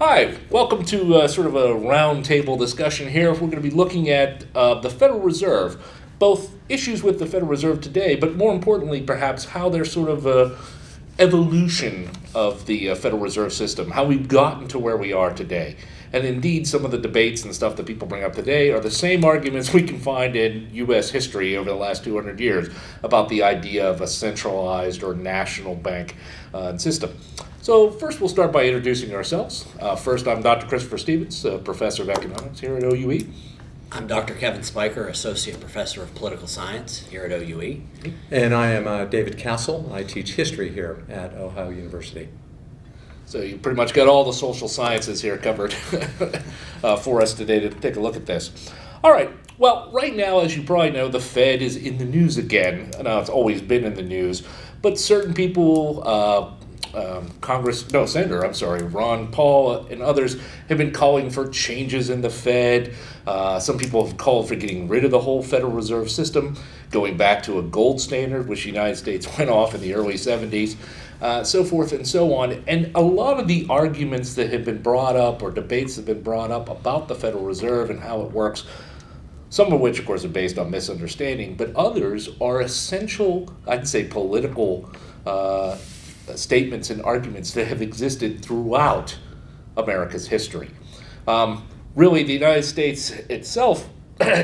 Hi, welcome to sort of a roundtable discussion here. We're going to be looking at the Federal Reserve, both issues with the Federal Reserve today, but more importantly, perhaps how they're sort of evolution of the Federal Reserve System, how we've gotten to where we are today. And indeed, some of the debates and stuff that people bring up today are the same arguments we can find in U.S. history over the last 200 years about the idea of a centralized or national bank system. So first, we'll start by introducing ourselves. First, I'm Dr. Christopher Stevens, professor of economics here at OUE. I'm Dr. Kevin Spiker, Associate Professor of Political Science here at OUE. And I am David Castle. I teach history here at Ohio University. So you pretty much got all the social sciences here covered for us today to take a look at this. All right. Well, right now, as you probably know, the Fed is in the news again. Now, it's always been in the news, but certain people, Senator Ron Paul and others have been calling for changes in the Fed. Some people have called for getting rid of the whole Federal Reserve System, going back to a gold standard, which the United States went off in the early 70s, so forth and so on. And a lot of the arguments that have been brought up or debates that have been brought up about the Federal Reserve and how it works, some of which, of course, are based on misunderstanding, but others are essential, I'd say, political statements and arguments that have existed throughout America's history. Really, the United States itself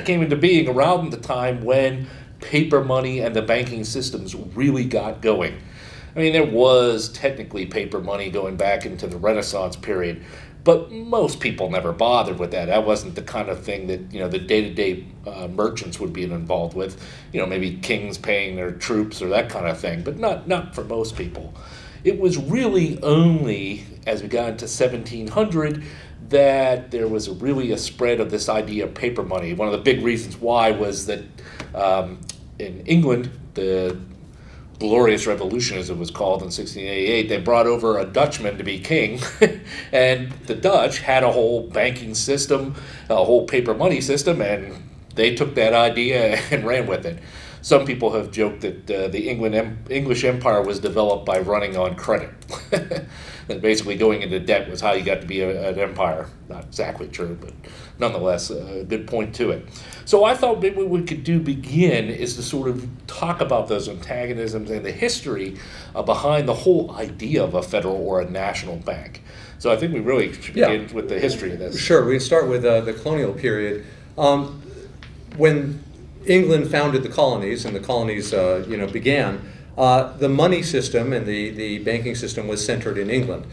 came into being around the time when paper money and the banking systems really got going. I mean, there was technically paper money going back into the Renaissance period, but most people never bothered with that. That wasn't the kind of thing that, the day-to-day merchants would be involved with. Maybe kings paying their troops or that kind of thing, but not for most people. It was really only as we got into 1700 that there was really a spread of this idea of paper money. One of the big reasons why was that in England, the Glorious Revolution, as it was called in 1688, they brought over a Dutchman to be king, and the Dutch had a whole banking system, a whole paper money system, and they took that idea and ran with it. Some people have joked that the English Empire was developed by running on credit. And basically going into debt was how you got to be an empire. Not exactly true, but nonetheless a good point to it. So I thought maybe what we could begin is to sort of talk about those antagonisms and the history behind the whole idea of a federal or a national bank. So I think we really should begin with the history of this. Sure, we can start with the colonial period. When England founded the colonies and the colonies began, the money system and the banking system was centered in England.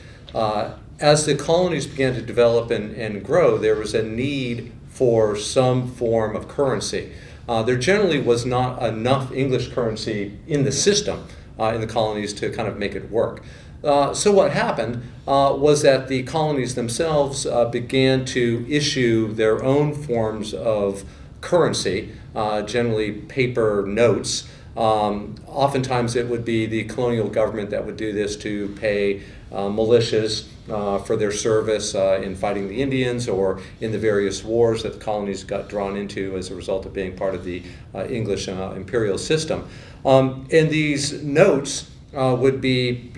As the colonies began to develop and grow, there was a need for some form of currency. There generally was not enough English currency in the system in the colonies to kind of make it work. So what happened was that the colonies themselves began to issue their own forms of currency, generally paper notes. Oftentimes it would be the colonial government that would do this to pay militias for their service in fighting the Indians or in the various wars that the colonies got drawn into as a result of being part of the English imperial system. And these notes would be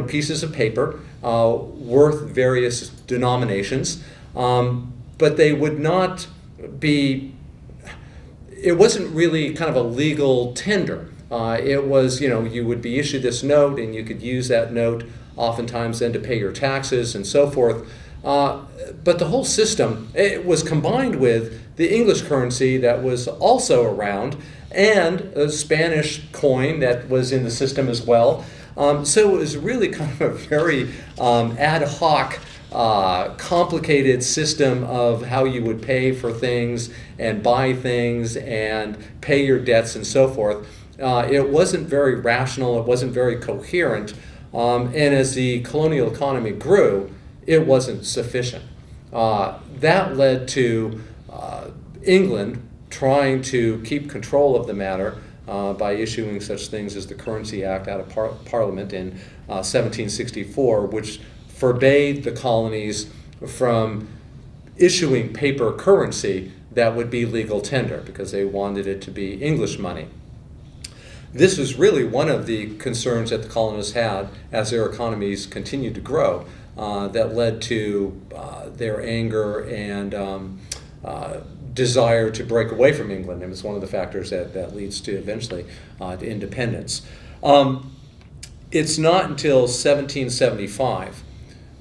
pieces of paper worth various denominations, but they would not be. It wasn't really kind of a legal tender. It was, you would be issued this note and you could use that note oftentimes then to pay your taxes and so forth. But the whole system, it was combined with the English currency that was also around and a Spanish coin that was in the system as well. So it was really kind of a very ad hoc complicated system of how you would pay for things and buy things and pay your debts and so forth. It wasn't very rational, it wasn't very coherent, and as the colonial economy grew, it wasn't sufficient. That led to England trying to keep control of the matter by issuing such things as the Currency Act out of Parliament in 1764, which forbade the colonies from issuing paper currency that would be legal tender because they wanted it to be English money. This was really one of the concerns that the colonists had as their economies continued to grow, that led to their anger and desire to break away from England. And it's one of the factors that leads to eventually to independence. It's not until 1775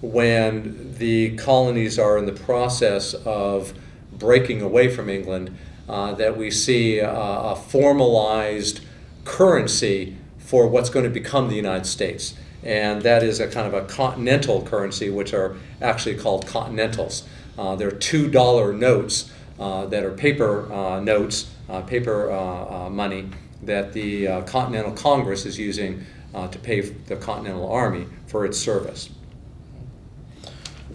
when the colonies are in the process of breaking away from England that we see a formalized currency for what's going to become the United States. And that is a kind of a continental currency, which are actually called continentals. They're $2 notes that are paper notes, paper money that the Continental Congress is using to pay the Continental Army for its service.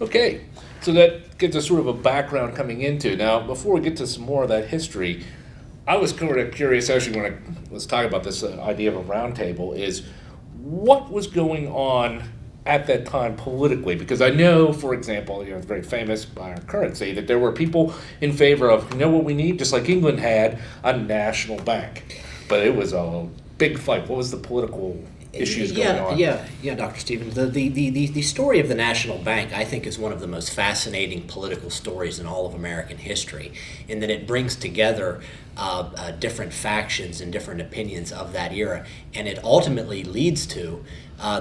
Okay, so that gives us sort of a background coming into. Now, before we get to some more of that history, I was kind of curious, actually, let's talk about this idea of a round table, is what was going on at that time politically? Because I know, for example, it's very famous by our currency, that there were people in favor of, what we need, just like England had, a national bank. But it was a big fight. What was the political issues going on? Yeah, Dr. Stevens. The story of the National Bank, I think, is one of the most fascinating political stories in all of American history, in that it brings together different factions and different opinions of that era, and it ultimately leads to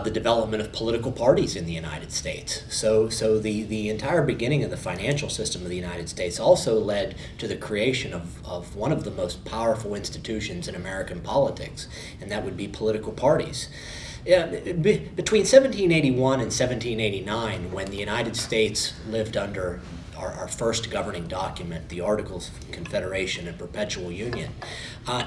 the development of political parties in the United States. So the entire beginning of the financial system of the United States also led to the creation of one of the most powerful institutions in American politics, and that would be political parties. Between 1781 and 1789, when the United States lived under our first governing document, the Articles of Confederation and Perpetual Union,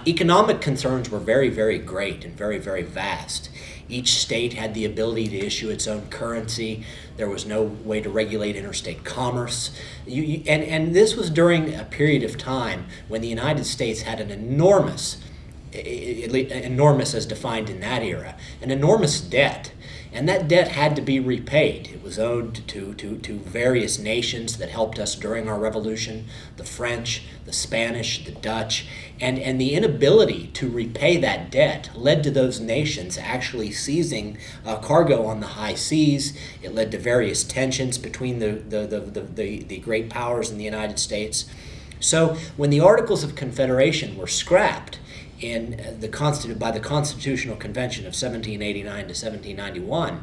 economic concerns were very, very great and very, very vast. Each state had the ability to issue its own currency. There was no way to regulate interstate commerce. And this was during a period of time when the United States had an enormous as defined in that era, an enormous debt. And that debt had to be repaid. It was owed to various nations that helped us during our revolution, the French, the Spanish, the Dutch, and the inability to repay that debt led to those nations actually seizing cargo on the high seas. It led to various tensions between the great powers in the United States. So when the Articles of Confederation were scrapped, by the Constitutional Convention of 1789 to 1791,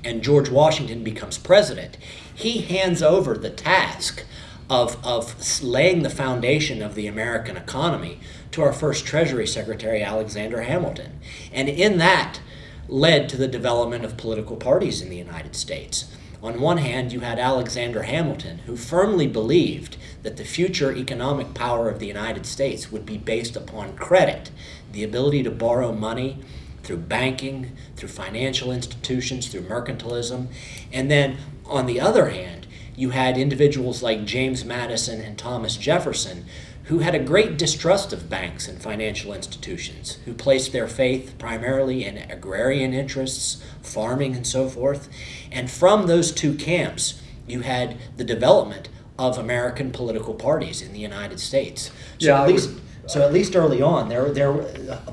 and George Washington becomes president, he hands over the task of laying the foundation of the American economy to our first Treasury Secretary, Alexander Hamilton. And in that led to the development of political parties in the United States. On one hand, you had Alexander Hamilton, who firmly believed that the future economic power of the United States would be based upon credit, the ability to borrow money through banking, through financial institutions, through mercantilism. And then, on the other hand, you had individuals like James Madison and Thomas Jefferson, who had a great distrust of banks and financial institutions, who placed their faith primarily in agrarian interests, farming, and so forth. And from those two camps, you had the development of American political parties in the United States. So at least early on,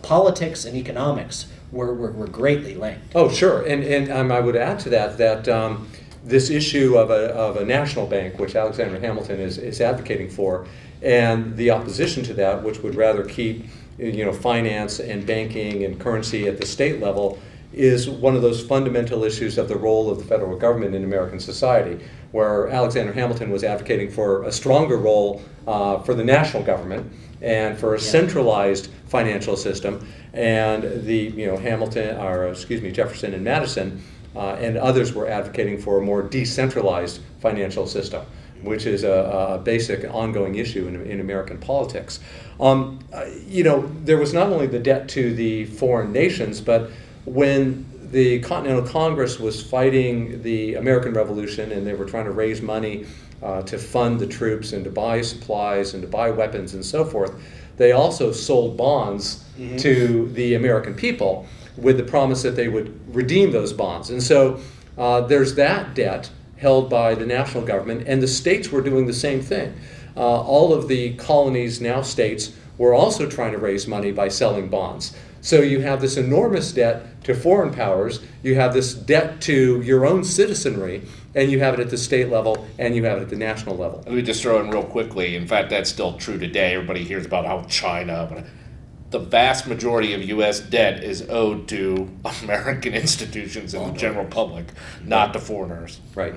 politics and economics were greatly linked. Oh, sure. And I would add to that this issue of a national bank, which Alexander Hamilton is advocating for, and the opposition to that, which would rather keep finance and banking and currency at the state level, is one of those fundamental issues of the role of the federal government in American society, where Alexander Hamilton was advocating for a stronger role for the national government and for a centralized financial system, and Jefferson and Madison and others were advocating for a more decentralized financial system, which is a basic ongoing issue in American politics. There was not only the debt to the foreign nations, but when the Continental Congress was fighting the American Revolution and they were trying to raise money to fund the troops and to buy supplies and to buy weapons and so forth, they also sold bonds to the American people with the promise that they would redeem those bonds. And so there's that debt held by the national government, and the states were doing the same thing. All of the colonies, now states, were also trying to raise money by selling bonds. So you have this enormous debt to foreign powers, you have this debt to your own citizenry, and you have it at the state level, and you have it at the national level. Let me just throw in real quickly. In fact, that's still true today. Everybody hears about how China, but the vast majority of U.S. debt is owed to American institutions and the general public, not to foreigners. Right.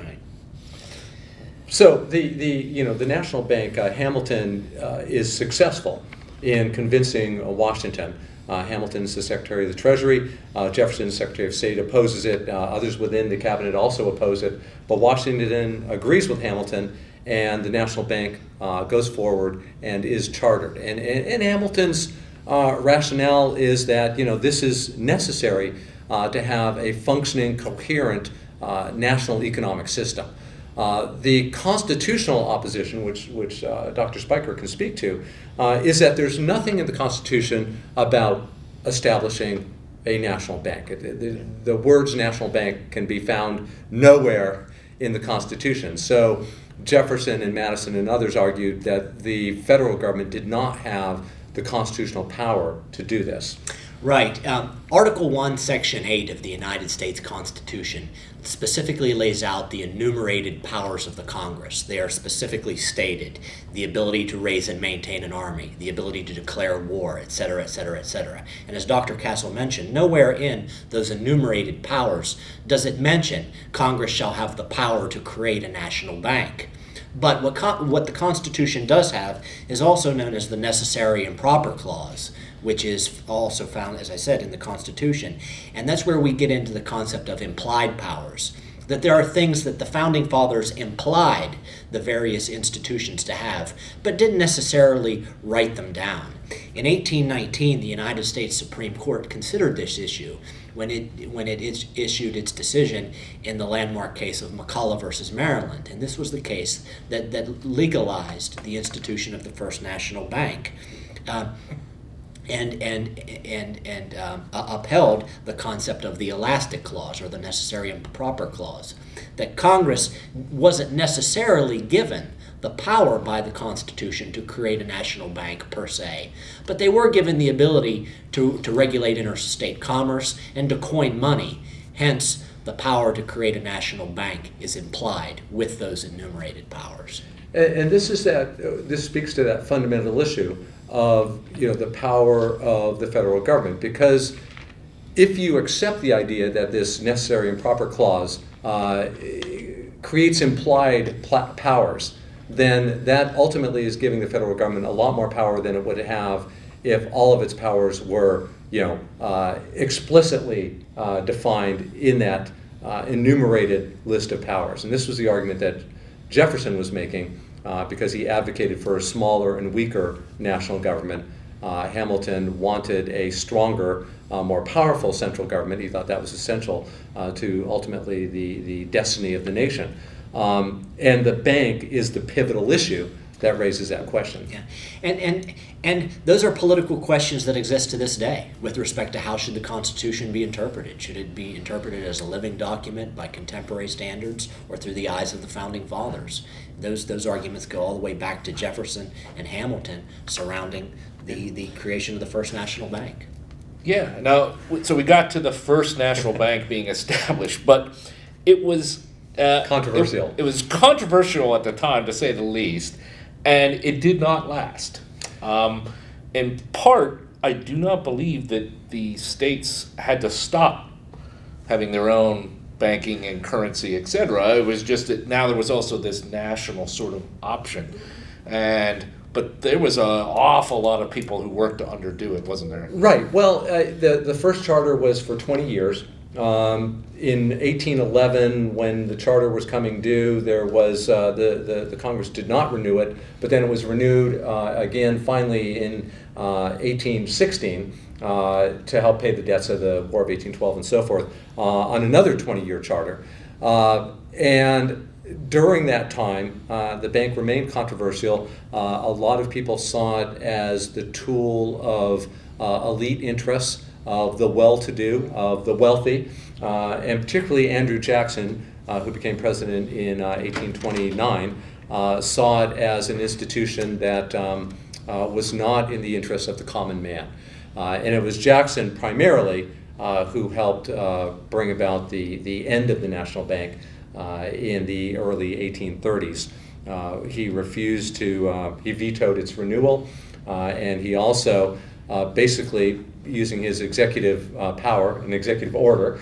So the national bank, Hamilton, is successful in convincing Washington. Hamilton's the Secretary of the Treasury. Jefferson's Secretary of State opposes it. Others within the cabinet also oppose it. But Washington agrees with Hamilton, and the national bank goes forward and is chartered. And Hamilton's rationale is that this is necessary to have a functioning, coherent national economic system. The constitutional opposition, which Dr. Spiker can speak to, is that there's nothing in the Constitution about establishing a national bank. The words national bank can be found nowhere in the Constitution. So Jefferson and Madison and others argued that the federal government did not have the constitutional power to do this. Right. Article 1, Section 8 of the United States Constitution specifically lays out the enumerated powers of the Congress. They are specifically stated: the ability to raise and maintain an army, the ability to declare war, etc., etc., etc. And as Dr. Castle mentioned, nowhere in those enumerated powers does it mention Congress shall have the power to create a national bank. But what the Constitution does have is also known as the Necessary and Proper Clause, which is also found, as I said, in the Constitution. And that's where we get into the concept of implied powers, that there are things that the Founding Fathers implied the various institutions to have, but didn't necessarily write them down. In 1819, the United States Supreme Court considered this issue when it issued its decision in the landmark case of McCulloch versus Maryland. And this was the case that legalized the institution of the First National Bank. And upheld the concept of the elastic clause, or the necessary and proper clause, that Congress wasn't necessarily given the power by the Constitution to create a national bank per se, but they were given the ability to regulate interstate commerce and to coin money. Hence, the power to create a national bank is implied with those enumerated powers. And this speaks to that fundamental issue of the power of the federal government, because if you accept the idea that this necessary and proper clause creates implied powers, then that ultimately is giving the federal government a lot more power than it would have if all of its powers were explicitly defined in that enumerated list of powers. And this was the argument that Jefferson was making, because he advocated for a smaller and weaker national government. Hamilton wanted a stronger, more powerful central government. He thought that was essential to ultimately the destiny of the nation. And the bank is the pivotal issue that raises that question. Yeah. And those are political questions that exist to this day with respect to how should the Constitution be interpreted. Should it be interpreted as a living document by contemporary standards or through the eyes of the Founding Fathers? Those arguments go all the way back to Jefferson and Hamilton surrounding the creation of the First National Bank. Yeah. Now, so we got to the First National Bank being established, but it was controversial. It was controversial at the time, to say the least, and it did not last. In part, I do not believe that the states had to stop having their own banking and currency, etc. It was just that now there was also this national sort of option, but there was an awful lot of people who worked to underdo it, wasn't there? Right. Well, the first charter was for 20 years. In 1811, when the charter was coming due, there was the Congress did not renew it, but then it was renewed again finally in 1816 to help pay the debts of the War of 1812 and so forth on another 20-year charter. And during that time, the bank remained controversial. A lot of people saw it as the tool of elite interests, of the well-to-do, of the wealthy, and particularly Andrew Jackson, who became president in 1829, saw it as an institution that was not in the interest of the common man. And it was Jackson primarily who helped bring about the end of the national bank in the early 1830s. He refused to, he vetoed its renewal, and he also basically, using his executive power, an executive order,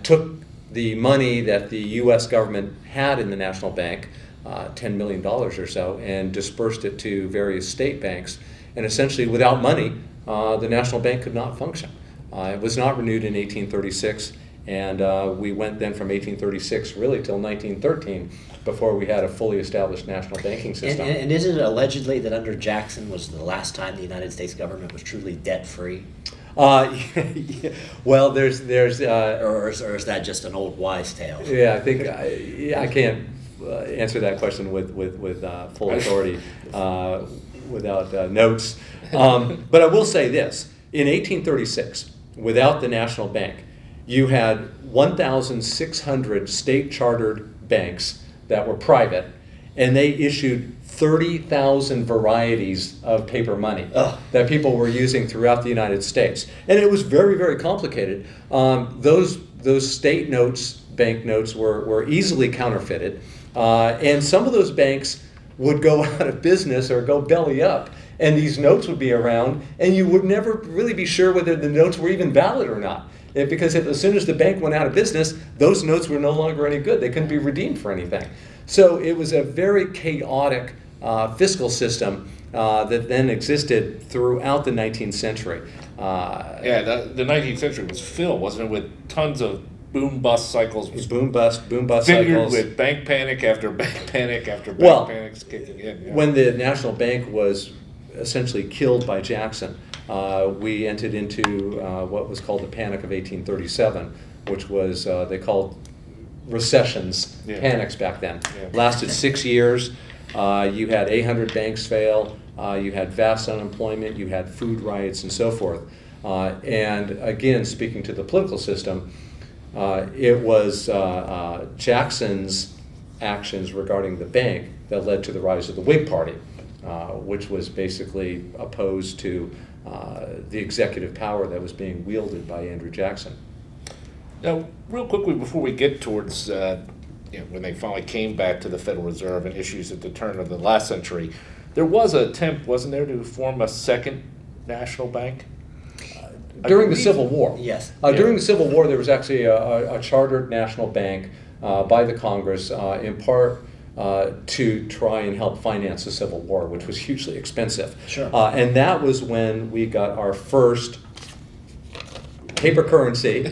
took the money that the U.S. government had in the national bank, $10 million or so, and dispersed it to various state banks. And essentially, without money, the national bank could not function. It was not renewed in 1836, and we went then from 1836 really till 1913 before we had a fully established national banking system. And isn't it allegedly that under Jackson was the last time the United States government was truly debt-free? Yeah, well, there's Or is that just an old wives' tale? yeah, I think I can't answer that question with full authority without notes. But I will say this: in 1836, without the national bank, you had 1,600 state-chartered banks that were private, and they issued 30,000 varieties of paper money that people were using throughout the United States. And it was very, very complicated. Those state notes, bank notes, were easily counterfeited. And some of those banks would go out of business or go belly up. And these notes would be around, and you would never really be sure whether the notes were even valid or not. Because as soon as the bank went out of business, those notes were no longer any good. They couldn't be redeemed for anything. So it was a very chaotic fiscal system that then existed throughout the 19th century. The 19th century was filled, wasn't it, with tons of boom-bust cycles. Boom bust Figured cycles. with bank panic after bank panic after bank panics kicking in. Yeah. When the national bank was essentially killed by Jackson, we entered into what was called the Panic of 1837, which was they called recessions, panics back then. Yeah. Lasted 6 years. You had 800 banks fail. You had vast unemployment. You had food riots and so forth. And again, speaking to the political system, it was Jackson's actions regarding the bank that led to the rise of the Whig Party, which was basically opposed to the executive power that was being wielded by Andrew Jackson. Now, real quickly before we get towards when they finally came back to the Federal Reserve and issues at the turn of the last century, there was an attempt, wasn't there, to form a second national bank? During the Civil War. Yes. During the Civil War, there was actually a chartered national bank by the Congress, in part to try and help finance the Civil War, which was hugely expensive. Sure. And that was when we got our first paper currency,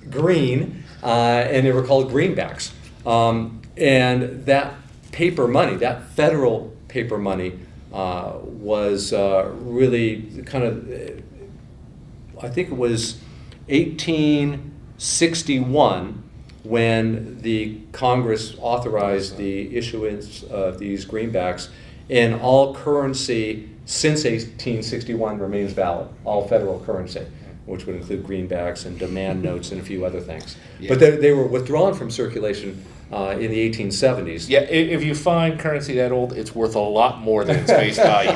green, and they were called greenbacks. And that paper money, that federal paper money, was really kind of, I think it was 1861 when the Congress authorized the issuance of these greenbacks, and all currency since 1861 remains valid, all federal currency, which would include greenbacks and demand notes and a few other things. Yeah. But they were withdrawn from circulation in the 1870s. Yeah, if you find currency that old, it's worth a lot more than its face value.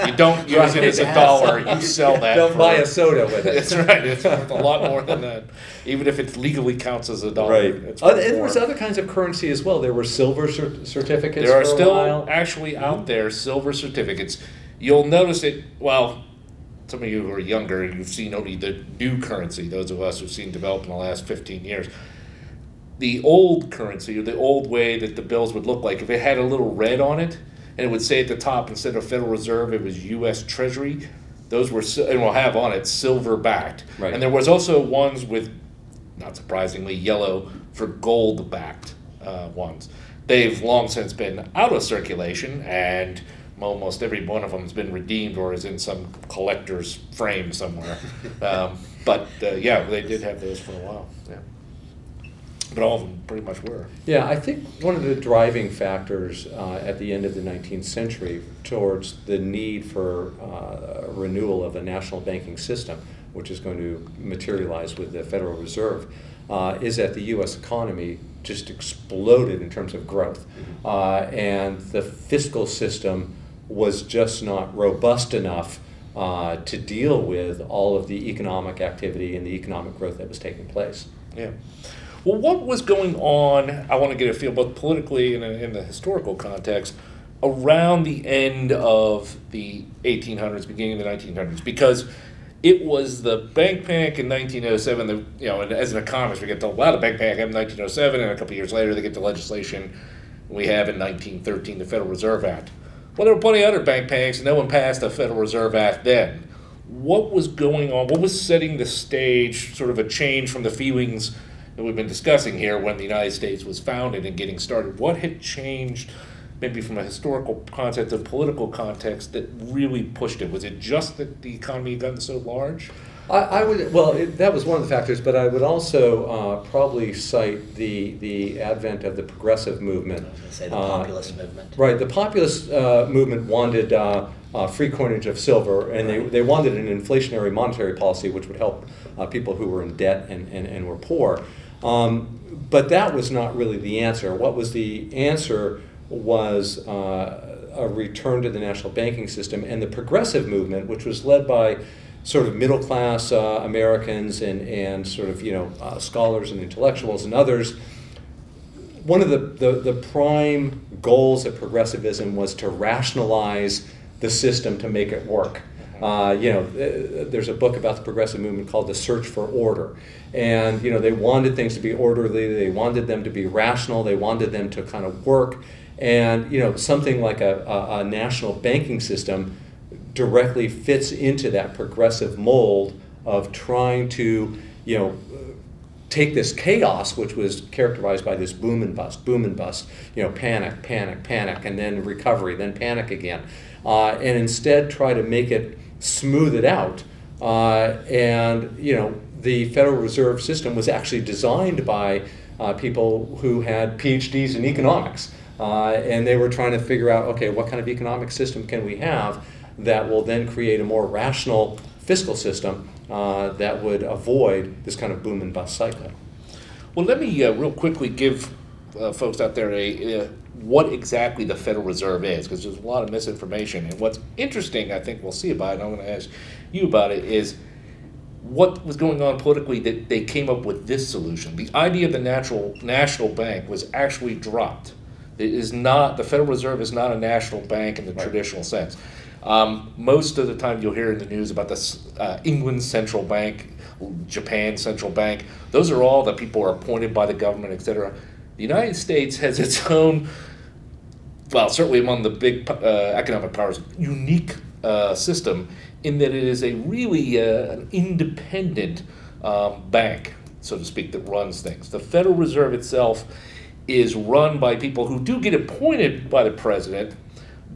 You don't use it as a dollar, you sell that. Don't buy a soda with it. That's right, it's worth a lot more than that. Even if it legally counts as a dollar. Right. It's And worth there more. was other kinds of currency as well. There were silver certificates There are for a still while. actually out there silver certificates. You'll notice it, well, some of you who are younger, you've seen only the new currency, those of us who've seen develop in the last 15 years. The old currency, or the old way that the bills would look like, if it had a little red on it, and it would say at the top, instead of Federal Reserve, it was U.S. Treasury, those were, and will have on it, silver backed. Right. And there was also ones with, not surprisingly, yellow for gold backed ones. They've long since been out of circulation, and almost every one of them has been redeemed or is in some collector's frame somewhere. But they did have those for a while. Yeah. But all of them pretty much were. Yeah, I think one of the driving factors at the end of the 19th century towards the need for a renewal of the national banking system, which is going to materialize with the Federal Reserve, is that the U.S. economy just exploded in terms of growth. And the fiscal system was just not robust enough to deal with all of the economic activity and the economic growth that was taking place. Yeah. Well, what was going on, I want to get a feel both politically and in the historical context, around the end of the 1800s, beginning of the 1900s, because it was the bank panic in 1907, and as an economist we get told, wow, the bank panic happened in 1907, and a couple of years later they get the legislation we have in 1913, the Federal Reserve Act. Well, there were plenty of other bank panics, and no one passed the Federal Reserve Act then. What was going on? What was setting the stage, sort of a change from the feelings that we've been discussing here when the United States was founded and getting started? What had changed, maybe from a historical context or political context, that really pushed it? Was it just that the economy had gotten so large? That was one of the factors, but I would also probably cite the advent of the progressive movement. I was going to say the populist movement. Right, the populist movement wanted free coinage of silver, and they wanted an inflationary monetary policy which would help people who were in debt and were poor. But that was not really the answer. What was the answer was a return to the national banking system, and the progressive movement, which was led by sort of middle class Americans and sort of scholars and intellectuals and others. One of the prime goals of progressivism was to rationalize the system to make it work. There's a book about the progressive movement called The Search for Order. And, they wanted things to be orderly, they wanted them to be rational, they wanted them to kind of work. And, something like a national banking system directly fits into that progressive mold of trying to, take this chaos, which was characterized by this boom and bust, panic, panic, panic, and then recovery, then panic again. And instead try to make it, smooth it out. The Federal Reserve System was actually designed by people who had PhDs in economics. And they were trying to figure out, okay, what kind of economic system can we have that will then create a more rational fiscal system that would avoid this kind of boom and bust cycle. Well, let me real quickly give folks out there what exactly the Federal Reserve is, because there's a lot of misinformation. And what's interesting, I think we'll see about it, and I'm going to ask you about it, is what was going on politically that they came up with this solution. The idea of the national bank was actually dropped. It is not, the Federal Reserve is not a national bank in the traditional sense. Most of the time you'll hear in the news about the England Central Bank, Japan Central Bank. Those are all that people are appointed by the government, etc. The United States has its own, well, certainly among the big economic powers, unique system in that it is a really an independent bank, so to speak, that runs things. The Federal Reserve itself is run by people who do get appointed by the president,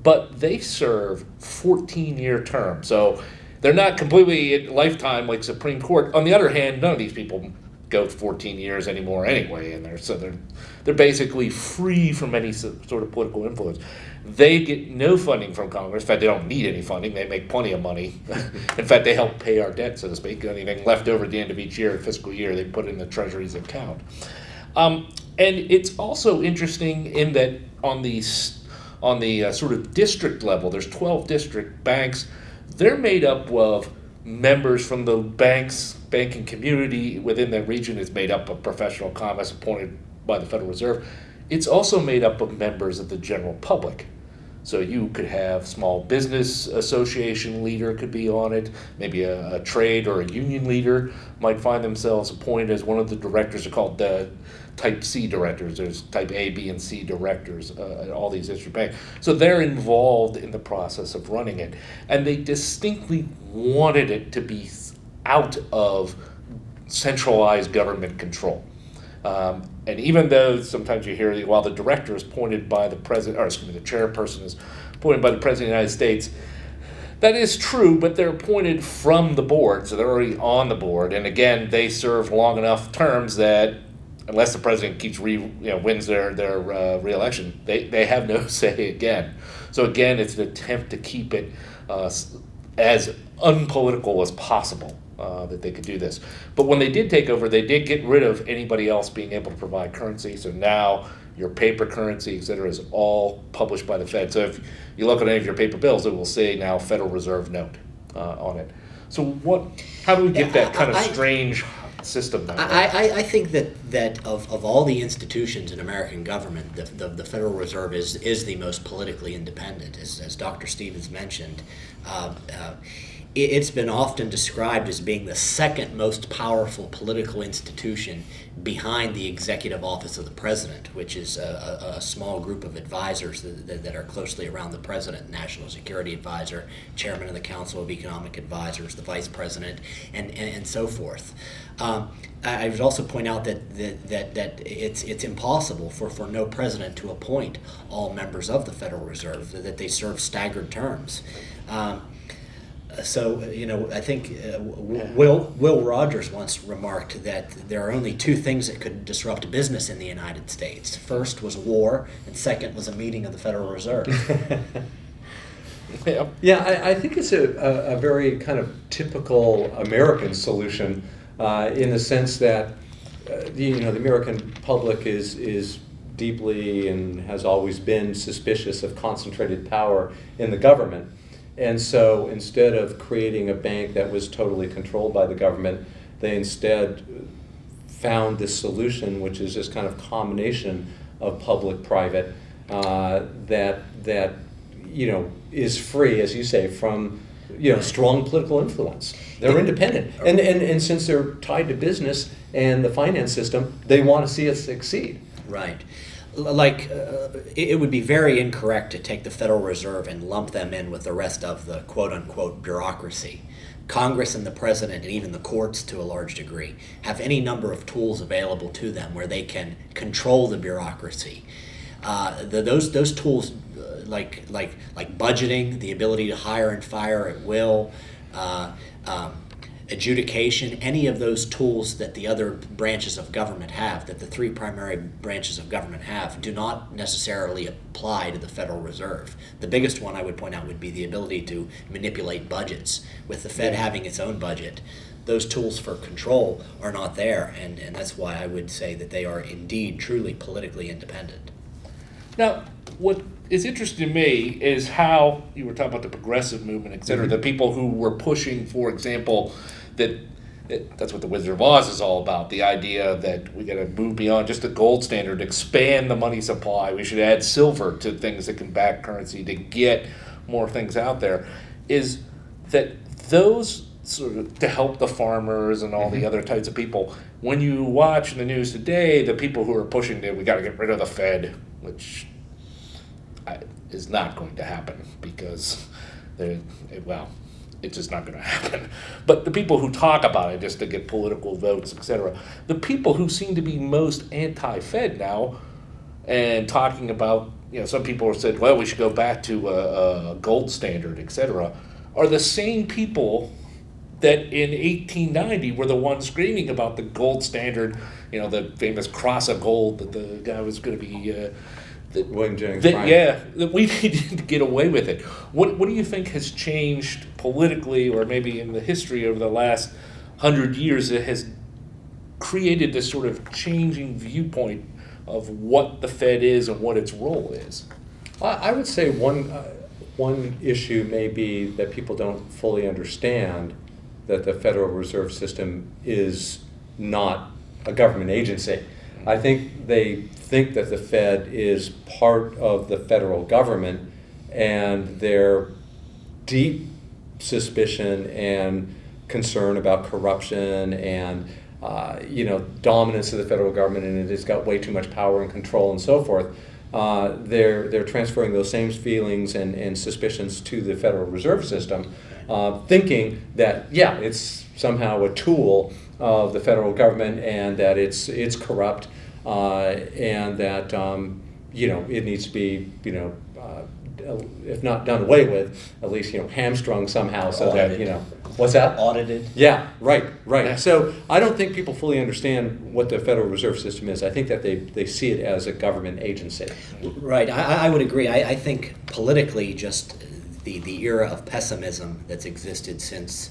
but they serve 14-year terms. So they're not completely lifetime like Supreme Court. On the other hand, none of these people go 14 years anymore anyway, and they're basically free from any sort of political influence. They get no funding from Congress. In fact, they don't need any funding. They make plenty of money. In fact, they help pay our debt, so to speak. Anything left over at the end of each year, fiscal year, they put in the Treasury's account. And it's also interesting in that on the sort of district level, there's 12 district banks. They're made up of members from the banking community within that region. Is made up of professional economists appointed by the Federal Reserve. It's also made up of members of the general public. So you could have small business association leader could be on it, maybe a trade or a union leader might find themselves appointed as one of the directors. Are called the Type C directors. There's Type A, B, and C directors at all these district banks. So they're involved in the process of running it. And they distinctly wanted it to be out of centralized government control. And even though sometimes you hear, while the director is appointed by the president, the chairperson is appointed by the president of the United States, that is true, but they're appointed from the board, so they're already on the board. And again, they serve long enough terms that unless the president keeps wins their re-election, they have no say again. So again, it's an attempt to keep it as unpolitical as possible. That they could do this. But when they did take over, they did get rid of anybody else being able to provide currency. So now your paper currency, et cetera, is all published by the Fed. So if you look at any of your paper bills, it will say now Federal Reserve note. on it. So how do we get that kind of I- strange system that way? I think that of all the institutions in American government, the Federal Reserve is the most politically independent. As Dr. Stevens mentioned, it's been often described as being the second most powerful political institution behind the executive office of the president, which is a small group of advisors that are closely around the president: national security advisor, chairman of the council of economic advisors, the vice president, and so forth. I would also point out that it's impossible for no president to appoint all members of the Federal Reserve, that they serve staggered terms. So, I think Will Rogers once remarked that there are only two things that could disrupt business in the United States. First was war, and second was a meeting of the Federal Reserve. Yeah. Yeah, I think it's a very kind of typical American solution in the sense that the American public is deeply and has always been suspicious of concentrated power in the government. And so instead of creating a bank that was totally controlled by the government, they instead found this solution, which is this kind of combination of public-private that is free, as you say, from strong political influence. They're independent, and since they're tied to business and the finance system, they want to see it succeed. Right. It would be very incorrect to take the Federal Reserve and lump them in with the rest of the quote-unquote bureaucracy. Congress and the president, and even the courts to a large degree, have any number of tools available to them where they can control the bureaucracy. Those tools, like budgeting, the ability to hire and fire at will, adjudication, any of those tools that the other branches of government have, that the three primary branches of government have, do not necessarily apply to the Federal Reserve. The biggest one I would point out would be the ability to manipulate budgets. With the Fed having its own budget, those tools for control are not there, and that's why I would say that they are indeed truly politically independent. Now, what is interesting to me is how you were talking about the progressive movement, et cetera, the people who were pushing, for example, that's what the Wizard of Oz is all about, the idea that we got to move beyond just the gold standard, expand the money supply, we should add silver to things that can back currency to get more things out there, is that those sort of to help the farmers and all the other types of people. When you watch in the news today, the people who are pushing that we got to get rid of the Fed, which is not going to happen because it's just not going to happen. But the people who talk about it just to get political votes, etc., the people who seem to be most anti-Fed now and talking about, some people have said, well, we should go back to a gold standard, etc., are the same people that in 1890 were the ones screaming about the gold standard, the famous cross of gold that the guy was going to be... William Jennings Bryan. that we needed to get away with it. What do you think has changed politically, or maybe in the history over the last 100 years, that has created this sort of changing viewpoint of what the Fed is and what its role is? I would say one issue may be that people don't fully understand that the Federal Reserve System is not a government agency. I think they think that the Fed is part of the federal government, and their deep suspicion and concern about corruption and dominance of the federal government, and it has got way too much power and control and so forth. They're transferring those same feelings and suspicions to the Federal Reserve System, thinking that it's somehow a tool of the federal government and that it's corrupt, and that it needs to be if not done away with, at least hamstrung somehow so Audited. that what's that? Audited. Yeah, right. Yeah. So I don't think people fully understand what the Federal Reserve System is. I think that they see it as a government agency. Right, I would agree. I think politically, just the era of pessimism that's existed since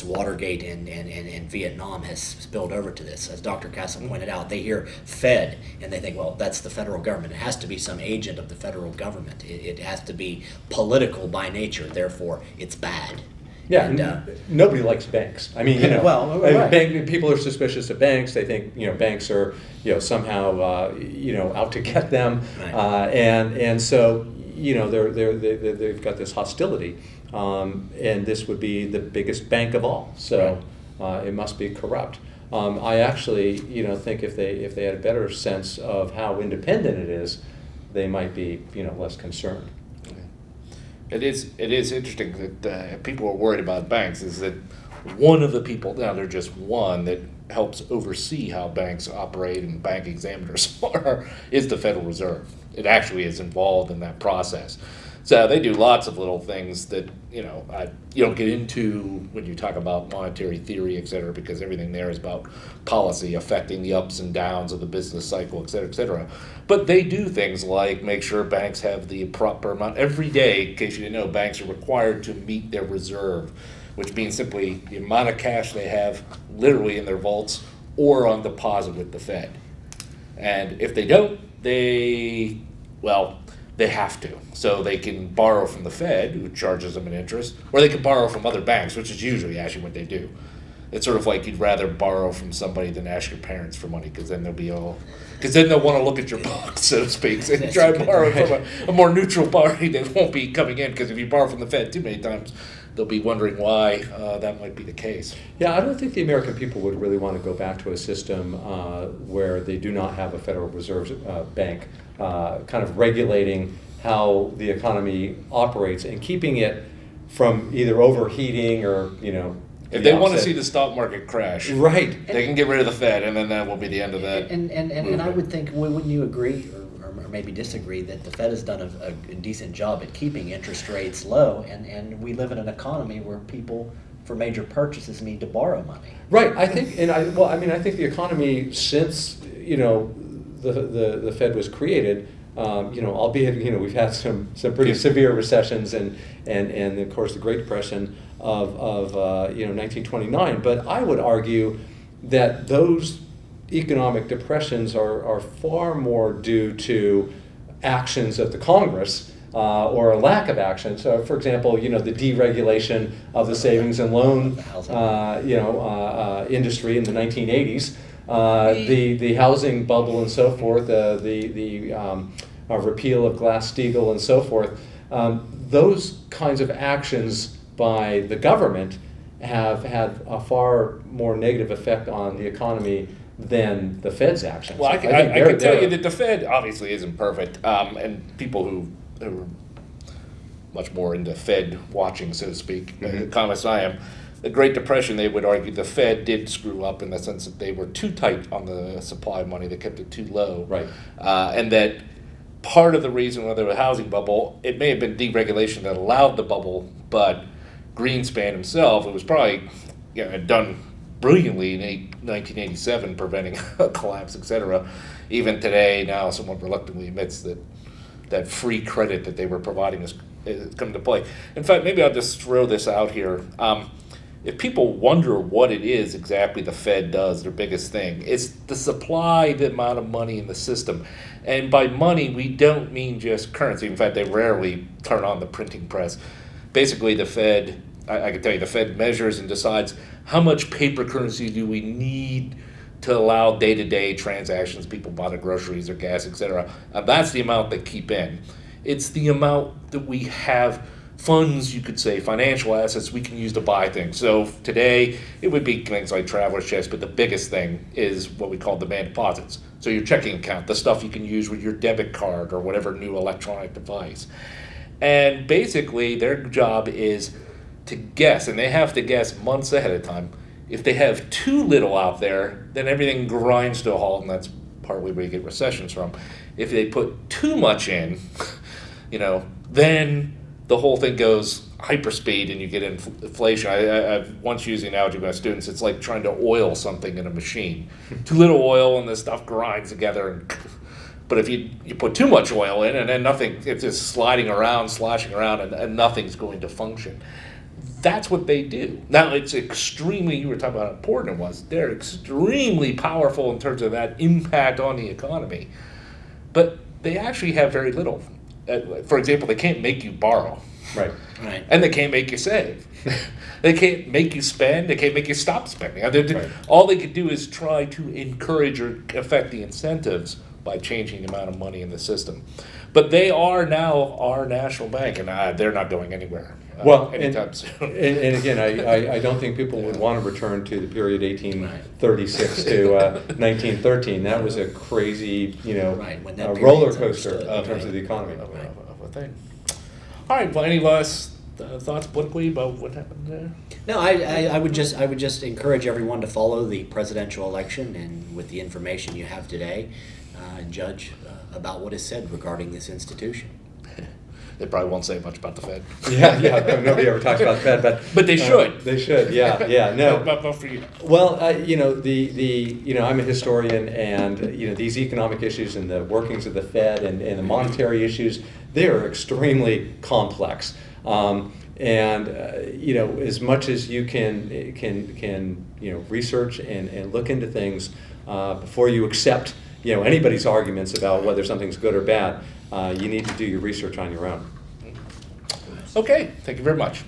Watergate and Vietnam has spilled over to this. As Dr. Castle pointed out, they hear Fed and they think, well, that's the federal government. It has to be some agent of the federal government. It has to be political by nature, therefore it's bad. Yeah, And, nobody likes banks. I mean, Well, right. people are suspicious of banks. They think banks are somehow out to get them, Right. and so they've got this hostility, and this would be the biggest bank of all. So it must be corrupt. I actually think if they had a better sense of how independent it is, they might be less concerned. It is interesting that people are worried about banks. Is that one of the people? Now they're just one that helps oversee how banks operate, and bank examiners is the Federal Reserve. It actually is involved in that process. So they do lots of little things that you don't get into when you talk about monetary theory, et cetera, because everything there is about policy affecting the ups and downs of the business cycle, et cetera, et cetera. But they do things like make sure banks have the proper amount. Every day, in case you didn't know, banks are required to meet their reserve, which means simply the amount of cash they have literally in their vaults or on deposit with the Fed. And if they don't, they have to. So they can borrow from the Fed, who charges them an interest, or they can borrow from other banks, which is usually actually what they do. It's sort of like you'd rather borrow from somebody than ask your parents for money, because then they'll want to look at your books, so to speak. So you try to borrow from a more neutral party that won't be coming in, because if you borrow from the Fed too many times, they'll be wondering why that might be the case. Yeah, I don't think the American people would really want to go back to a system where they do not have a Federal Reserve bank kind of regulating how the economy operates and keeping it from either overheating or, If they want to see the stock market crash, right, they can get rid of the Fed, and then that will be the end of that. And I would think, wouldn't you agree, or maybe disagree, that the Fed has done a decent job at keeping interest rates low, and we live in an economy where people, for major purchases, need to borrow money. Right. I think, I think the economy since the Fed was created, albeit we've had some pretty severe recessions and of course the Great Depression of 1929. But I would argue that those economic depressions are far more due to actions of the Congress or a lack of action. So, for example, the deregulation of the savings and loan industry in the 1980s, the housing bubble and so forth, the repeal of Glass-Steagall and so forth. Those kinds of actions by the government have had a far more negative effect on the economy than the Fed's actions. Well, I can tell you that the Fed obviously isn't perfect, and people who are much more into Fed watching, so to speak, economists I am, the Great Depression, they would argue the Fed did screw up in the sense that they were too tight on the supply of money, they kept it too low. Right. And that part of the reason why there was a housing bubble, it may have been deregulation that allowed the bubble, but Greenspan himself, it was probably done brilliantly in 1987, preventing a collapse, etc. Even today, now somewhat reluctantly admits that free credit that they were providing has come into play. In fact, maybe I'll just throw this out here. If people wonder what it is exactly the Fed does, their biggest thing, it's the supply, the amount of money in the system. And by money, we don't mean just currency. In fact, they rarely turn on the printing press. Basically, the Fed, I can tell you, the Fed measures and decides how much paper currency do we need to allow day-to-day transactions, people buy their groceries or gas, etc. That's the amount they keep in. It's the amount that we have funds, you could say, financial assets we can use to buy things. So today, it would be things like traveler's checks, but the biggest thing is what we call demand deposits. So your checking account, the stuff you can use with your debit card or whatever new electronic device. And basically, their job is to guess, and they have to guess months ahead of time. If they have too little out there, then everything grinds to a halt, and that's partly where you get recessions from. If they put too much in, then the whole thing goes hyperspeed and you get inflation. I've once used the analogy with my students, it's like trying to oil something in a machine. Too little oil and the stuff grinds together. But if you put too much oil in and then nothing, it's just sliding around, sloshing around, and nothing's going to function. That's what they do. Now, it's extremely, you were talking about how important it was, they're extremely powerful in terms of that impact on the economy. But they actually have very little. For example, they can't make you borrow. Right. Right. And they can't make you save. They can't make you spend. They can't make you stop spending. Right. All they could do is try to encourage or affect the incentives by changing the amount of money in the system. But they are now our national bank, and they're not going anywhere anytime soon. And again, I don't think people would want to return to the period 1836 to 1913. That was a crazy, when that roller period's coaster understood. in terms of the economy. Of a thing. All right. Well, any last thoughts politically about what happened there? No, I would just encourage everyone to follow the presidential election, and with the information you have today, judge about what is said regarding this institution. They probably won't say much about the Fed. Yeah. Nobody ever talks about the Fed, But they should. They should. Yeah. No. But for you. Well, I'm a historian, and these economic issues and the workings of the Fed and the monetary issues, they are extremely complex. As much as you can research and look into things before you accept anybody's arguments about whether something's good or bad, you need to do your research on your own. Okay. Thank you very much.